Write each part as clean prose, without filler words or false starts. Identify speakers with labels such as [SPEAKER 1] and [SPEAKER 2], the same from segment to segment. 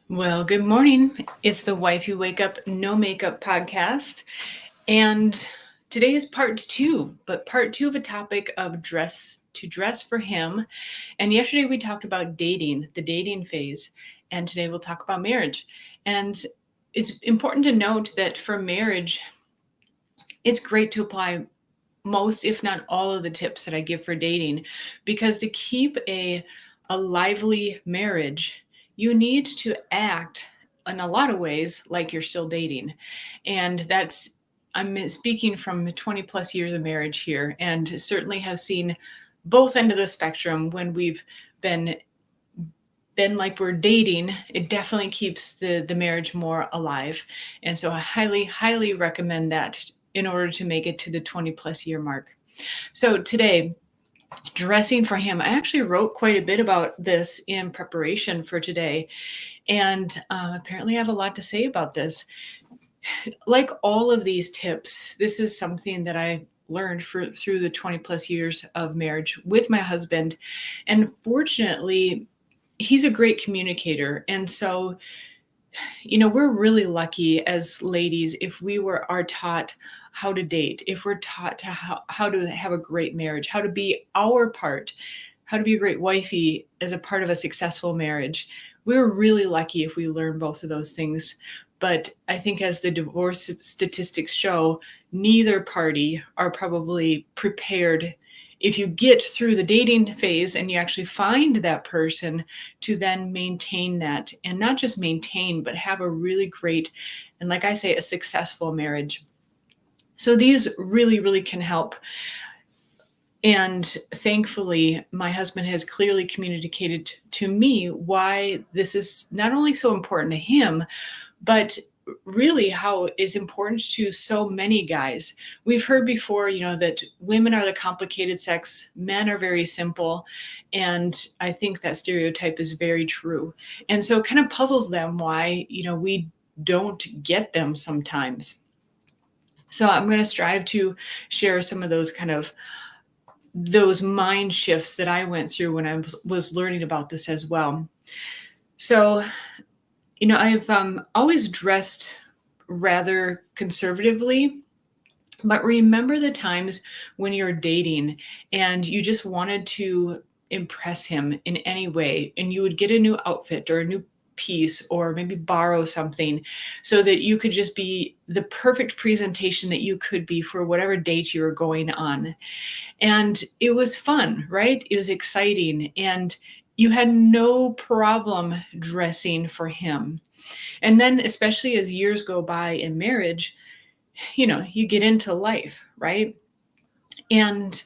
[SPEAKER 1] Well, good morning. It's the Wife You Wake Up No Makeup podcast. And today is part two, but part two of a topic of dress for him. And yesterday we talked about dating, the dating phase. And today we'll talk about marriage. And it's important to note that for marriage, it's great to apply most, if not all, of the tips that I give for dating, because to keep a lively marriage, you need to act in a lot of ways like you're still dating. And that's, I'm speaking from 20 plus years of marriage here, and certainly have seen both end of the spectrum. When we've been like we're dating, it definitely keeps the marriage more alive. And so I highly recommend that in order to make it to the 20 plus year mark. So today, dressing for him, I actually wrote quite a bit about this in preparation for today. And apparently I have a lot to say about this. Like all of these tips, this is something that I learned through the 20 plus years of marriage with my husband. And fortunately, he's a great communicator. And so, we're really lucky as ladies if we are taught how to date, if we're taught to how to have a great marriage, how to be our part, how to be a great wifey as a part of a successful marriage. We're really lucky if we learn both of those things. But I think, as the divorce statistics show, neither party are probably prepared, if you get through the dating phase and you actually find that person, to then maintain that, and not just maintain, but have a really great, and like I say, a successful marriage. So these really can help. And thankfully, my husband has clearly communicated to me why this is not only so important to him, but really how it's important to so many guys. We've heard before, that women are the complicated sex, men are very simple. And I think that stereotype is very true. And so it kind of puzzles them why, we don't get them sometimes. So I'm going to strive to share some of those mind shifts that I went through when I was learning about this as well. So, I've always dressed rather conservatively, but remember the times when you're dating and you just wanted to impress him in any way, and you would get a new outfit or a new piece, or maybe borrow something, so that you could just be the perfect presentation that you could be for whatever date you were going on. And it was fun, right? It was exciting. And you had no problem dressing for him. And then, especially as years go by in marriage, you get into life, right? And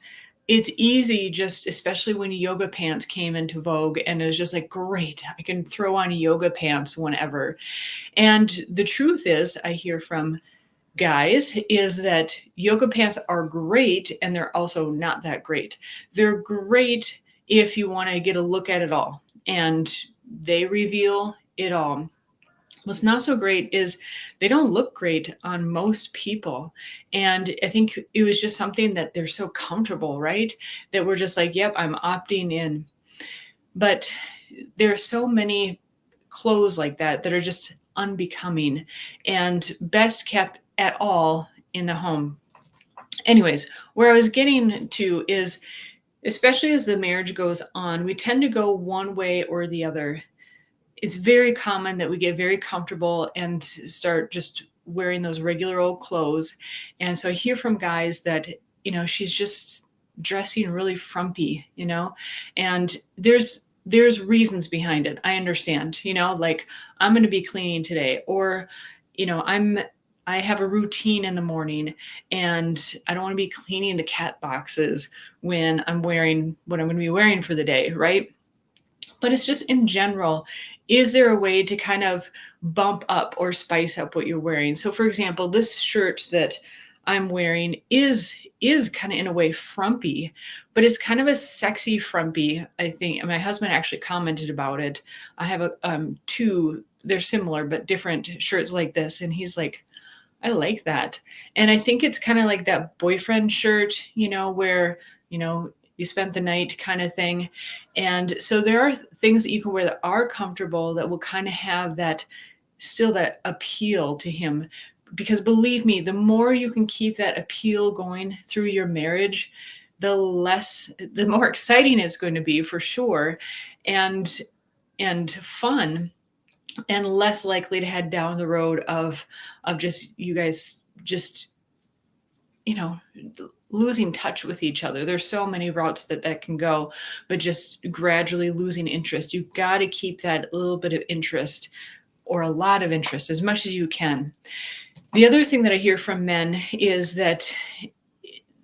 [SPEAKER 1] it's easy, just especially when yoga pants came into vogue, and it was just like, great, I can throw on yoga pants whenever. And the truth is, I hear from guys, is that yoga pants are great, and they're also not that great. They're great if you want to get a look at it all, and they reveal it all. What's not so great is they don't look great on most people. And I think it was just something that they're so comfortable, right? That we're just like, yep, I'm opting in. But there are so many clothes like that are just unbecoming and best kept at all in the home. Anyways, where I was getting to is, especially as the marriage goes on, we tend to go one way or the other. It's very common that we get very comfortable and start just wearing those regular old clothes. And so I hear from guys that, she's just dressing really frumpy, and there's reasons behind it. I understand, like, I'm going to be cleaning today, or, I have a routine in the morning and I don't want to be cleaning the cat boxes when I'm wearing what I'm going to be wearing for the day, right? But it's just in general, is there a way to kind of bump up or spice up what you're wearing? So for example, this shirt that I'm wearing is kind of in a way frumpy, but it's kind of a sexy frumpy, I think. And my husband actually commented about it. I have two, they're similar but different shirts like this, and he's like, I like that. And I think it's kind of like that boyfriend shirt, where, you spent the night kind of thing. And so there are things that you can wear that are comfortable that will kind of have that still that appeal to him. Because believe me, the more you can keep that appeal going through your marriage, the more exciting it's going to be for sure, and fun, and less likely to head down the road of just you guys just you know losing touch with each other. There's so many routes that can go, but just gradually losing interest. You've got to keep that little bit of interest, or a lot of interest, as much as you can. The other thing that I hear from men is that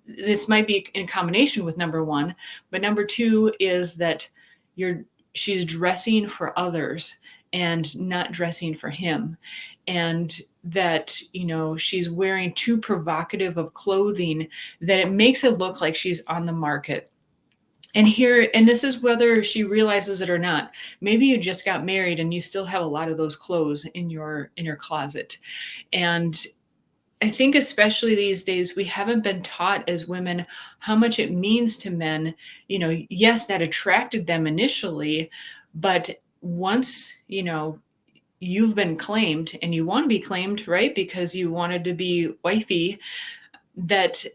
[SPEAKER 1] this might be in combination with number one, but number two is that she's dressing for others and not dressing for him. And that, she's wearing too provocative of clothing, that it makes it look like she's on the market. And this is whether she realizes it or not. Maybe you just got married and you still have a lot of those clothes in your closet. And I think especially these days, we haven't been taught as women how much it means to men. Yes, that attracted them initially, but once, you've been claimed and you want to be claimed, right? Because you wanted to be wifey, that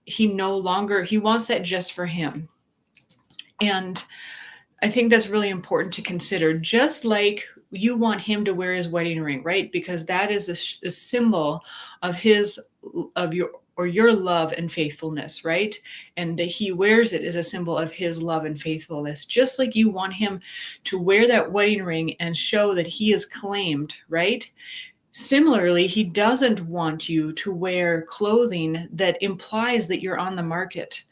[SPEAKER 1] he wants that just for him. And I think that's really important to consider. Just like you want him to wear his wedding ring, right? Because that is a symbol of your love and faithfulness, right? And that he wears it as a symbol of his love and faithfulness. Just like you want him to wear that wedding ring and show that he is claimed, right? Similarly, he doesn't want you to wear clothing that implies that you're on the market.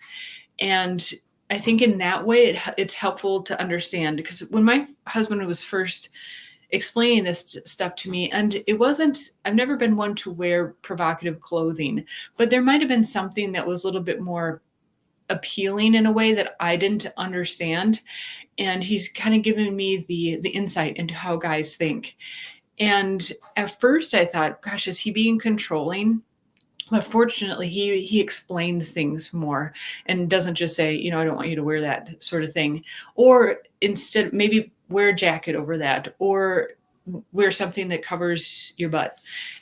[SPEAKER 1] And I think in that way, it's helpful to understand, because when my husband was first explaining this stuff to me, and I've never been one to wear provocative clothing, but there might have been something that was a little bit more appealing in a way that I didn't understand. And he's kind of given me the insight into how guys think. And at first I thought, gosh, is he being controlling? But fortunately, he explains things more and doesn't just say, I don't want you to wear that sort of thing. Or instead, maybe wear a jacket over that, or wear something that covers your butt.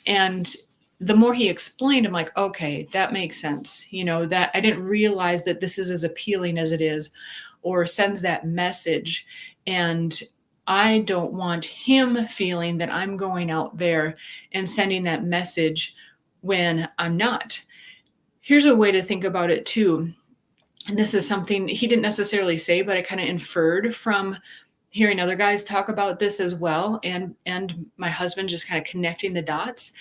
[SPEAKER 1] And the more he explained, I'm like, okay, that makes sense. That I didn't realize that this is as appealing as it is, or sends that message. And I don't want him feeling that I'm going out there and sending that message when I'm not. Here's a way to think about it too. And this is something he didn't necessarily say, but I kind of inferred from hearing other guys talk about this as well. And my husband just kind of connecting the dots,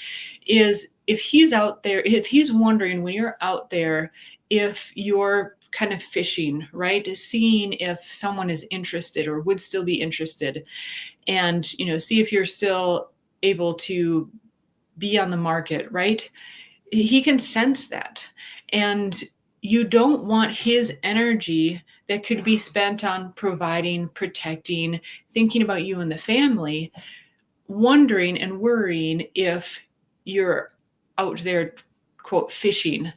[SPEAKER 1] is if he's out there, if he's wondering when you're out there, if you're kind of fishing, right? Seeing if someone is interested or would still be interested, and, see if you're still able to be on the market, right? He can sense that. And you don't want his energy that could be spent on providing, protecting, thinking about you and the family, wondering and worrying if you're out there, quote, fishing,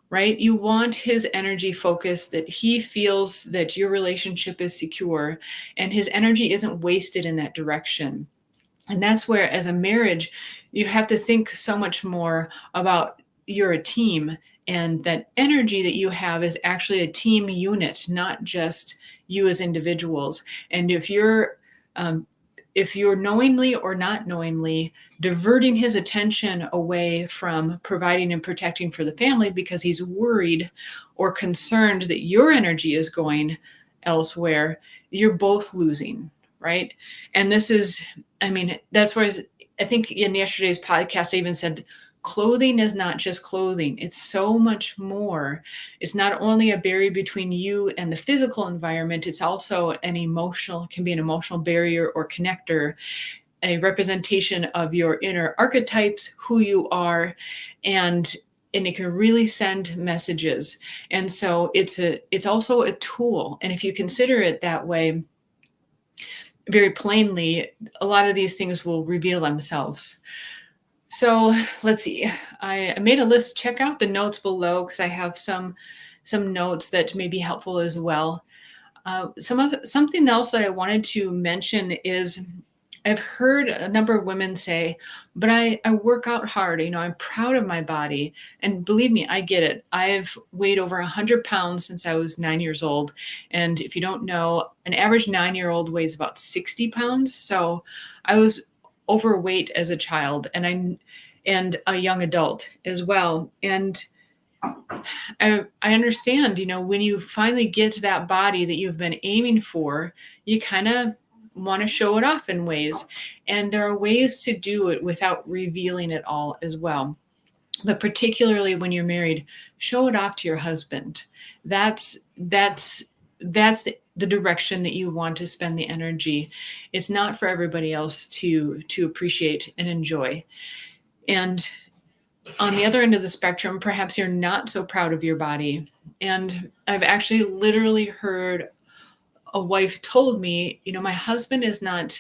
[SPEAKER 1] right? You want his energy focused, that he feels that your relationship is secure and his energy isn't wasted in that direction. And that's where, as a marriage, you have to think so much more about you're a team, and that energy that you have is actually a team unit, not just you as individuals. And if you're knowingly or not knowingly diverting his attention away from providing and protecting for the family because he's worried or concerned that your energy is going elsewhere, you're both losing, right? And this is, that's where I think in yesterday's podcast, I even said, clothing is not just clothing. It's so much more. It's not only a barrier between you and the physical environment, it's also can be an emotional barrier or connector, a representation of your inner archetypes, who you are, and it can really send messages. And so it's also a tool. And if you consider it that way, very plainly, a lot of these things will reveal themselves. So let's see. I made a list. Check out the notes below, because I have some some notes that may be helpful as well. Something else that I wanted to mention is I've heard a number of women say, but I work out hard. I'm proud of my body. And believe me, I get it. I've weighed over 100 pounds since I was 9 years old. And if you don't know, an average 9-year-old weighs about 60 pounds. So I was overweight as a child and a young adult as well. And I understand, when you finally get to that body that you've been aiming for, you kind of want to show it off in ways. And there are ways to do it without revealing it all as well. But particularly when you're married, show it off to your husband. That's the direction that you want to spend the energy. It's not for everybody else to appreciate and enjoy. And on the other end of the spectrum, perhaps you're not so proud of your body. And I've actually literally heard a wife told me, my husband is not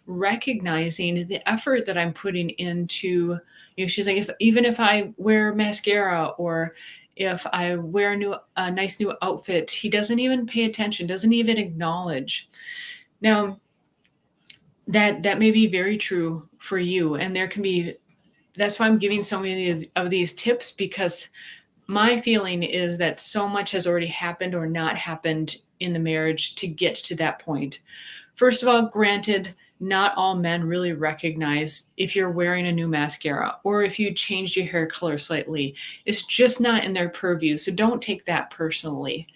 [SPEAKER 1] recognizing the effort that I'm putting into, she's like, even if I wear mascara or if I wear a nice new outfit, he doesn't even pay attention, doesn't even acknowledge. Now, that may be very true for you. And that's why I'm giving so many of these tips, because my feeling is that so much has already happened or not happened in the marriage to get to that point. First of all, granted, not all men really recognize if you're wearing a new mascara or if you changed your hair color slightly. It's just not in their purview. So don't take that personally.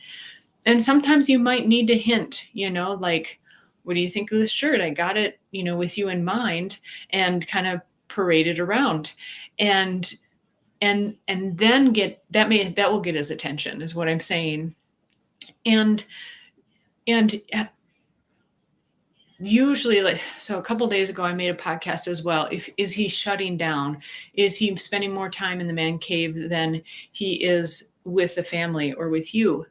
[SPEAKER 1] And sometimes you might need to hint, like, what do you think of this shirt? I got it, with you in mind, and kind of parade it around. And then that will get his attention, is what I'm saying. And usually, so a couple of days ago, I made a podcast as well. Is he shutting down? Is he spending more time in the man cave than he is with the family or with you?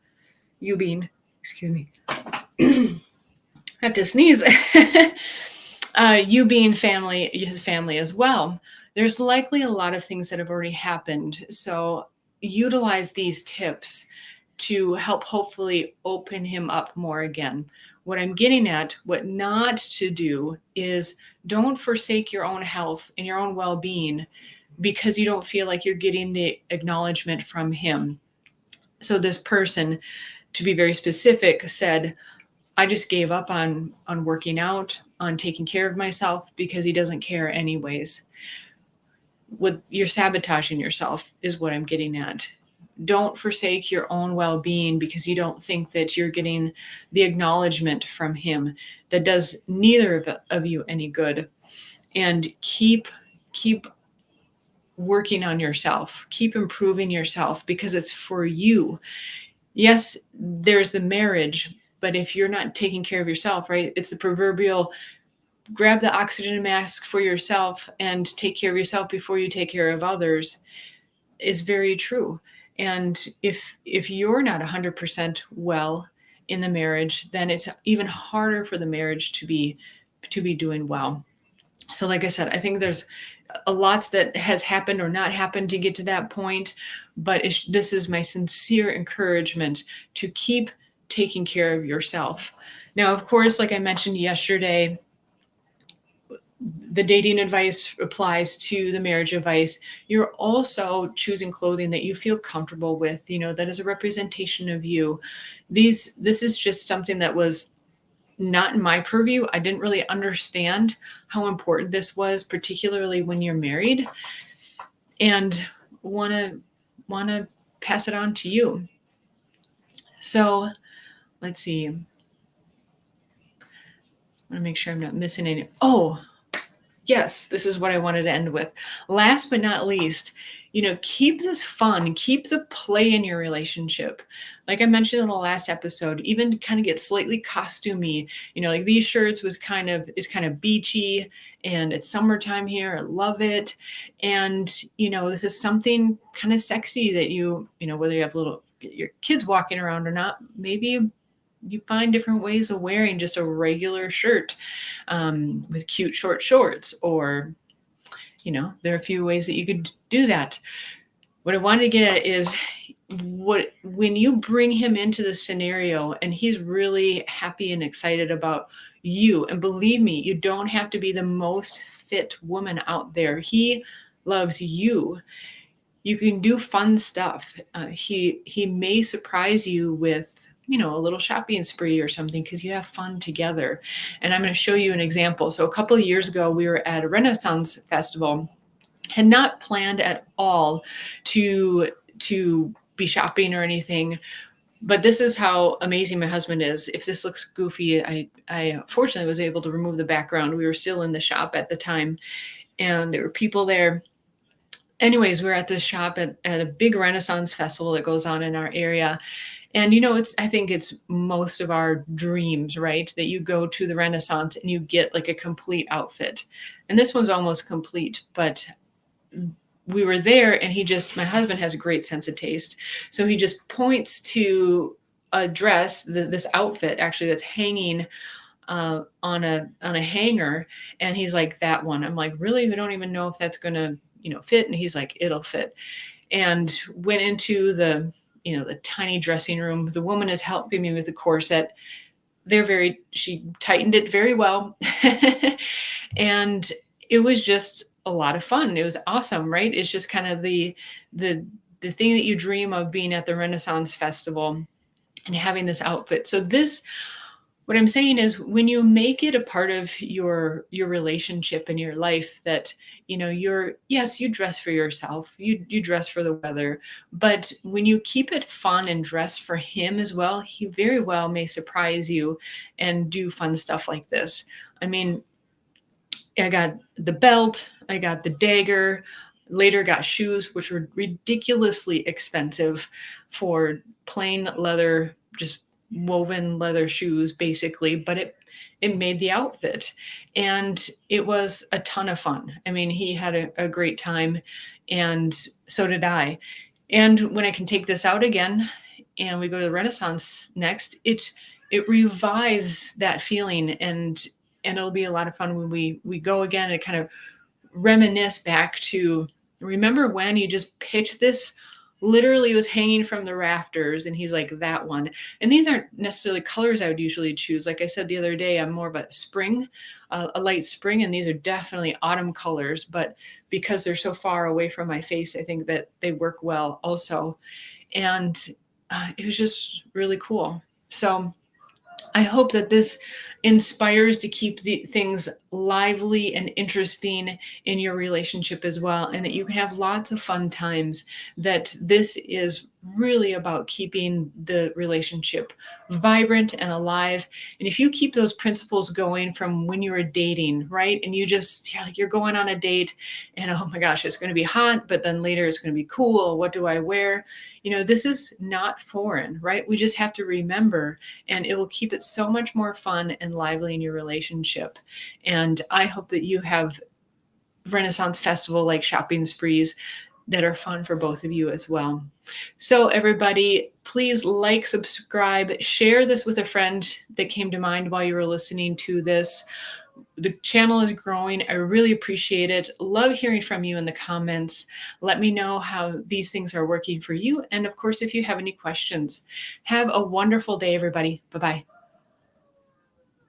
[SPEAKER 1] You being, excuse me, I have to sneeze. You being his family as well. There's likely a lot of things that have already happened. So utilize these tips to help hopefully open him up more again. What I'm getting at, what not to do, is don't forsake your own health and your own well-being because you don't feel like you're getting the acknowledgement from him. So this person, to be very specific, said, I just gave up on working out, on taking care of myself because he doesn't care anyways. You're sabotaging yourself is what I'm getting at. Don't forsake your own well-being because you don't think that you're getting the acknowledgement from him. That does neither of you any good. And keep working on yourself. Keep improving yourself because it's for you. Yes, there's the marriage, but if you're not taking care of yourself, right? It's the proverbial grab the oxygen mask for yourself and take care of yourself before you take care of others is very true. And if you're not 100% well in the marriage, then it's even harder for the marriage to be doing well. So like I said, I think there's a lot that has happened or not happened to get to that point, but this is my sincere encouragement to keep taking care of yourself. Now, of course, like I mentioned yesterday, the dating advice applies to the marriage advice. You're also choosing clothing that you feel comfortable with, that is a representation of you. This is just something that was not in my purview. I didn't really understand how important this was, particularly when you're married, and want to pass it on to you. So let's see. I want to make sure I'm not missing any. Oh, yes, this is what I wanted to end with. Last but not least, keep this fun, keep the play in your relationship. Like I mentioned in the last episode, even kind of get slightly costumey. Like these shirts is kind of beachy, and it's summertime here. I love it. And, this is something kind of sexy that whether you have your kids walking around or not, maybe you find different ways of wearing just a regular shirt with cute short shorts, or, there are a few ways that you could do that. What I wanted to get at is when you bring him into the scenario and he's really happy and excited about you, and believe me, you don't have to be the most fit woman out there. He loves you. You can do fun stuff. He may surprise you with, a little shopping spree or something because you have fun together. And I'm going to show you an example. So a couple of years ago, we were at a Renaissance festival, had not planned at all to be shopping or anything. But this is how amazing my husband is. If this looks goofy, I fortunately was able to remove the background. We were still in the shop at the time, and there were people there. Anyways, we were at this shop at a big Renaissance festival that goes on in our area. And I think it's most of our dreams, right? That you go to the Renaissance and you get like a complete outfit. And this one's almost complete, but we were there and my husband has a great sense of taste. So he just points to a dress, this outfit actually that's hanging on a hanger. And he's like, that one. I'm like, really? We don't even know if that's going to, fit. And he's like, it'll fit. And went into the tiny dressing room. The woman is helping me with the corset. She tightened it very well. And it was just a lot of fun. It was awesome, right? It's just kind of the thing that you dream of, being at the Renaissance Festival and having this outfit. So what I'm saying is, when you make it a part of your relationship and your life, that you dress for yourself, you dress for the weather, but when you keep it fun and dress for him as well, he very well may surprise you and do fun stuff like this. I mean, I got the belt, I got the dagger, later got shoes, which were ridiculously expensive for plain leather, just woven leather shoes, basically, but it made the outfit, and it was a ton of fun. I mean, he had a great time, and so did I. And when I can take this out again and we go to the Renaissance next, it revives that feeling, and it'll be a lot of fun when we go again and kind of reminisce back to, remember when you just picked this? Literally was hanging from the rafters, and he's like, that one. And these aren't necessarily colors I would usually choose. Like I said the other day, I'm more of a spring, a light spring, and these are definitely autumn colors. But because they're so far away from my face, I think that they work well also. And it was just really cool. So I hope that this inspires to keep the things lively and interesting in your relationship as well, and that you can have lots of fun times. That this is really about keeping the relationship vibrant and alive. And if you keep those principles going from when you were dating, right? And you're going on a date, and oh my gosh, it's going to be hot, but then later it's going to be cool. What do I wear? This is not foreign, right? We just have to remember, and it will keep it so much more fun and lively in your relationship. And I hope that you have Renaissance Festival like shopping sprees that are fun for both of you as well. So everybody, please like, subscribe, share this with a friend that came to mind while you were listening to this. The channel is growing. I really appreciate it. Love hearing from you in the comments. Let me know how these things are working for you. And of course, if you have any questions, have a wonderful day, everybody. Bye-bye.